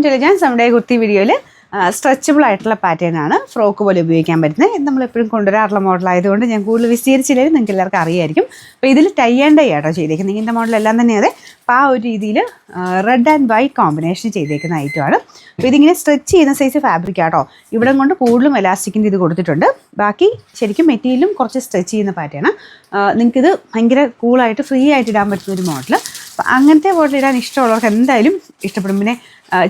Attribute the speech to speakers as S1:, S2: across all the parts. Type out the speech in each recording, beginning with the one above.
S1: Intelligence നമ്മുടെ കുർത്തി വീഡിയോയിൽ stretchable ആയിട്ടുള്ള പാറ്റേൺ ആണ് ഫ്രോക്ക് പോലെ ഉപയോഗിക്കാൻ പറ്റുന്നത്. ഇത് നമ്മളെപ്പോഴും കൊണ്ടുവരാറുള്ള മോഡലായതുകൊണ്ട് ഞാൻ കൂടുതൽ വിസ്തീരിച്ചില്ലെങ്കിൽ നിങ്ങൾക്ക് എല്ലാവർക്കും അറിയായിരിക്കും. അപ്പോൾ ഇതിൽ ടൈ ആൻഡ് ഡൈ ആട്ടോ ചെയ്തേക്കുന്നത്. ഇതിൻ്റെ മോഡലെല്ലാം തന്നെ അതെ. അപ്പോൾ ആ ഒരു രീതിയിൽ റെഡ് ആൻഡ് വൈറ്റ് കോമ്പിനേഷൻ ചെയ്തേക്കുന്ന ഐറ്റമാണ്. അപ്പോൾ ഇതിങ്ങനെ സ്ട്രെച്ച് ചെയ്യുന്ന സൈസ് ഫാബ്രിക് ആട്ടോ. ഇവിടം കൊണ്ട് കൂടുതലും എലാസ്റ്റിക്കിൻ്റെ ഇത് കൊടുത്തിട്ടുണ്ട്. ബാക്കി ശരിക്കും മെറ്റീരിയലും കുറച്ച് സ്ട്രെച്ച് ചെയ്യുന്ന പാറ്റേൺ. നിങ്ങൾക്കിത് ഭയങ്കര കൂളായിട്ട് ഫ്രീ ആയിട്ട് ഇടാൻ പറ്റുന്ന ഒരു മോഡൽ. അപ്പം അങ്ങനത്തെ മോഡൽ ഇടാൻ ഇഷ്ടമുള്ളവർക്ക് എന്തായാലും ഇഷ്ടപ്പെടും. പിന്നെ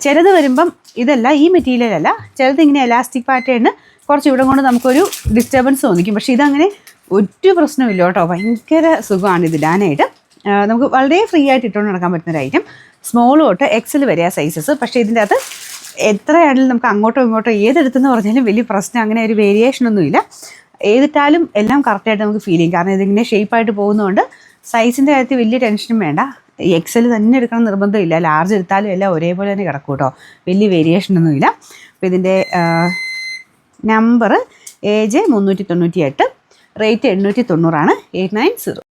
S1: ചിലത് വരുമ്പം ഇതല്ല, ഈ മെറ്റീരിയലല്ല, ചിലത് ഇങ്ങനെ എലാസ്റ്റിക് പാറ്റേണിന് കുറച്ച് ഇവിടെ കൊണ്ട് നമുക്കൊരു ഡിസ്റ്റർബൻസ് തോന്നിക്കും. പക്ഷേ ഇതങ്ങനെ ഒരു പ്രശ്നമില്ല കേട്ടോ. ഭയങ്കര സുഖമാണ് ഇതിടാനായിട്ട്. നമുക്ക് വളരെ ഫ്രീ ആയിട്ട് ഇട്ടുകൊണ്ട് നടക്കാൻ പറ്റുന്നൊരു ഐറ്റം. സ്മോൾ തൊട്ട് എക്സൽ വരെ ആ സൈസസ്. പക്ഷേ ഇതിൻ്റെ അകത്ത് എത്രയാണെങ്കിലും നമുക്ക് അങ്ങോട്ടോ ഇങ്ങോട്ടോ ഏതെടുത്തെന്ന് പറഞ്ഞാലും വലിയ പ്രശ്നം, അങ്ങനെ ഒരു വേരിയേഷനൊന്നുമില്ല. ഏതിട്ടാലും എല്ലാം കറക്റ്റായിട്ട് നമുക്ക് ഫീൽ ചെയ്യും. കാരണം ഇതിങ്ങനെ ഷേപ്പായിട്ട് പോകുന്നതുകൊണ്ട് സൈസിൻ്റെ കാര്യത്തിൽ വലിയ ടെൻഷനും വേണ്ട. എക്സൽ തന്നെ എടുക്കണം നിർബന്ധമില്ല. ലാർജ് എടുത്താലും എല്ലാം ഒരേപോലെ തന്നെ കിടക്കും കേട്ടോ. വലിയ വേരിയേഷനൊന്നുമില്ല. അപ്പോൾ ഇതിൻ്റെ നമ്പർ AJ 398, റേറ്റ് 890, 890.